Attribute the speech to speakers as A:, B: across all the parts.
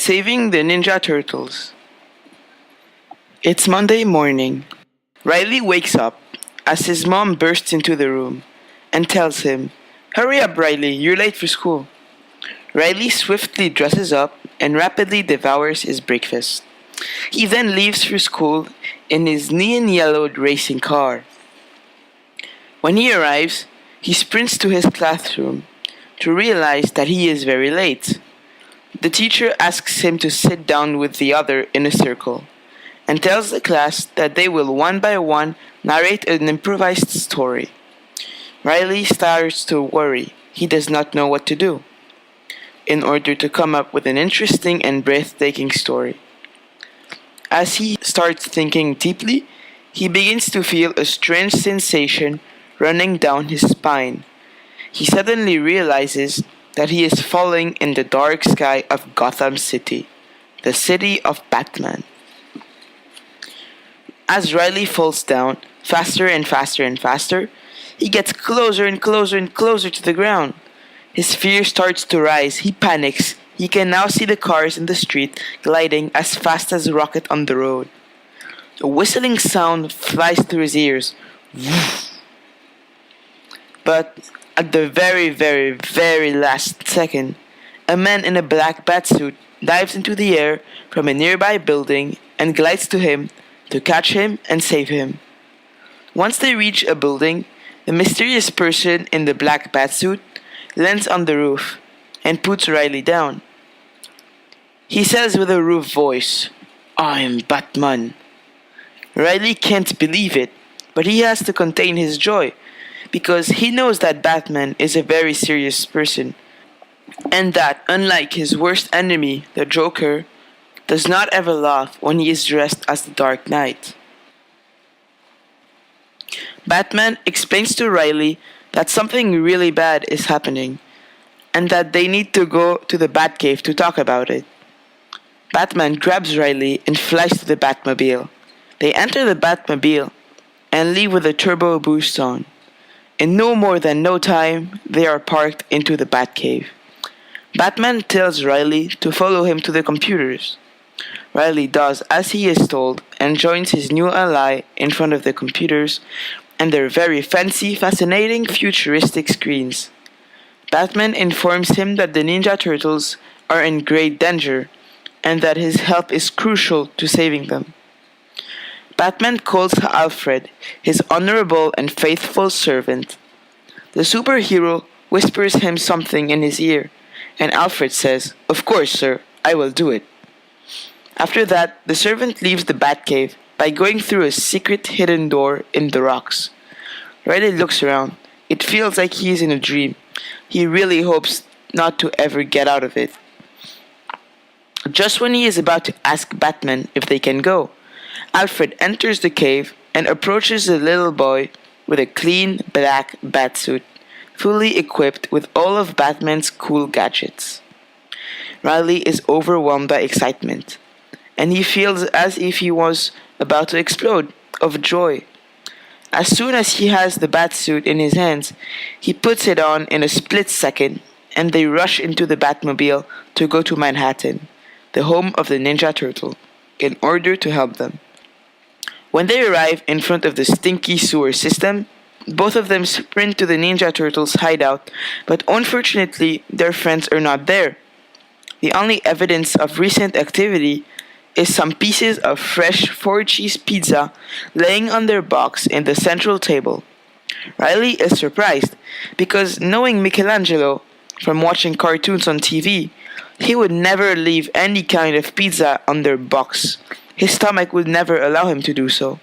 A: Saving the Ninja Turtles. It's Monday morning. Riley wakes up as his mom bursts into the room and tells him, "Hurry up, Riley, you're late for school." Riley swiftly dresses up and rapidly devours his breakfast. He then leaves for school in his neon-yellowed racing car. When he arrives, he sprints to his classroom to realize that he is very late. The teacher asks him to sit down with the other in a circle and tells the class that they will one by one narrate an improvised story. Riley starts to worry. He does not know what to do in order to come up with an interesting and breathtaking story. As he starts thinking deeply, he begins to feel a strange sensation running down his spine. He suddenly realizes that he is falling in the dark sky of Gotham City, the city of Batman. As Riley falls down, faster and faster and faster, he gets closer and closer and closer to the ground. His fear starts to rise. He panics. He can now see the cars in the street gliding as fast as a rocket on the road. A whistling sound flies through his ears. But at the very, very, very last second, a man in a black batsuit dives into the air from a nearby building and glides to him to catch him and save him. Once they reach a building, the mysterious person in the black batsuit lands on the roof and puts Riley down. He says with a rough voice, "I'm Batman." Riley can't believe it, but he has to contain his joy because he knows that Batman is a very serious person and that, unlike his worst enemy, the Joker, does not ever laugh when he is dressed as the Dark Knight. Batman explains to Riley that something really bad is happening and that they need to go to the Batcave to talk about it. Batman grabs Riley and flies to the Batmobile. They enter the Batmobile and leave with a turbo boost on. In no more than no time, they are parked into the Batcave. Batman tells Riley to follow him to the computers. Riley does as he is told and joins his new ally in front of the computers and their very fancy, fascinating, futuristic screens. Batman informs him that the Ninja Turtles are in great danger and that his help is crucial to saving them. Batman calls Alfred his honorable and faithful servant. The superhero whispers him something in his ear, and Alfred says, "Of course, sir, I will do it." After that, the servant leaves the Batcave by going through a secret hidden door in the rocks. Riley looks around. It feels like he is in a dream. He really hopes not to ever get out of it. Just when he is about to ask Batman if they can go, Alfred enters the cave and approaches the little boy with a clean black batsuit, fully equipped with all of Batman's cool gadgets. Riley is overwhelmed by excitement, and he feels as if he was about to explode of joy. As soon as he has the batsuit in his hands, he puts it on in a split second, and they rush into the Batmobile to go to Manhattan, the home of the Ninja Turtle, in order to help them. When they arrive in front of the stinky sewer system, both of them sprint to the Ninja Turtles' hideout, but unfortunately their friends are not there. The only evidence of recent activity is some pieces of fresh 4-cheese pizza laying on their box in the central table. Riley is surprised because, knowing Michelangelo from watching cartoons on TV, he would never leave any kind of pizza on their box. His stomach would never allow him to do so.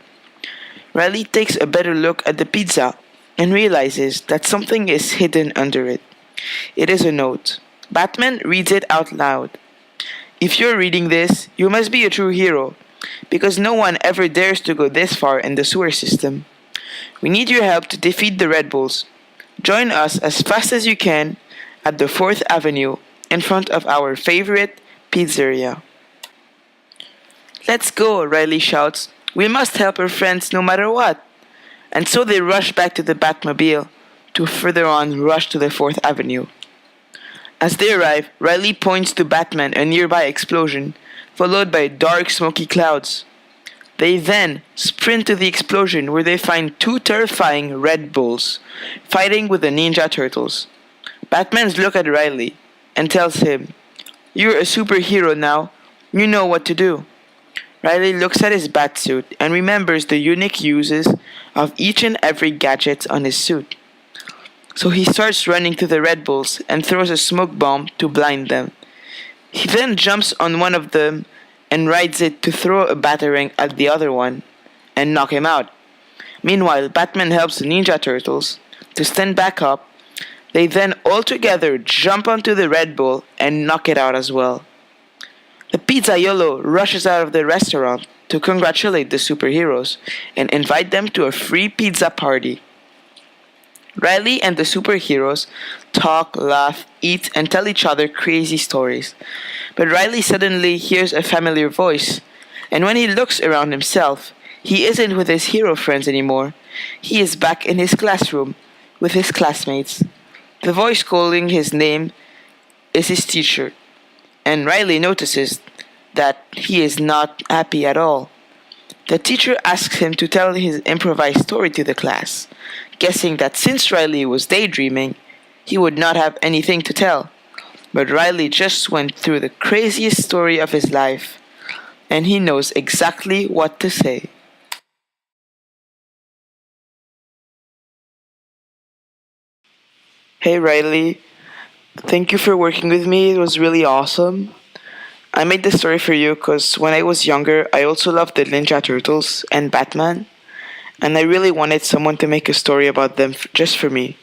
A: Riley takes a better look at the pizza and realizes that something is hidden under it. It is a note. Batman reads it out loud. "If you're reading this, you must be a true hero, because no one ever dares to go this far in the sewer system. We need your help to defeat the Red Bulls. Join us as fast as you can at the 4th Avenue in front of our favorite pizzeria." "Let's go," Riley shouts. "We must help our friends no matter what." And so they rush back to the Batmobile to further on rush to the 4th Avenue. As they arrive, Riley points to Batman a nearby explosion, followed by dark smoky clouds. They then sprint to the explosion where they find two terrifying Red Bulls fighting with the Ninja Turtles. Batman looks at Riley and tells him, "You're a superhero now. You know what to do." Riley looks at his batsuit and remembers the unique uses of each and every gadget on his suit. So he starts running to the Red Bulls and throws a smoke bomb to blind them. He then jumps on one of them and rides it to throw a batarang at the other one and knock him out. Meanwhile, Batman helps the Ninja Turtles to stand back up. They then all together jump onto the Red Bull and knock it out as well. The pizzaiolo rushes out of the restaurant to congratulate the superheroes and invite them to a free pizza party. Riley and the superheroes talk, laugh, eat, and tell each other crazy stories. But Riley suddenly hears a familiar voice, and when he looks around himself, he isn't with his hero friends anymore. He is back in his classroom with his classmates. The voice calling his name is his teacher, and Riley notices that he is not happy at all. The teacher asks him to tell his improvised story to the class, guessing that since Riley was daydreaming, he would not have anything to tell. But Riley just went through the craziest story of his life, and he knows exactly what to say. Hey Riley, thank you for working with me. It was really awesome. I made this story for you because when I was younger, I also loved the Ninja Turtles and Batman, and I really wanted someone to make a story about them just for me.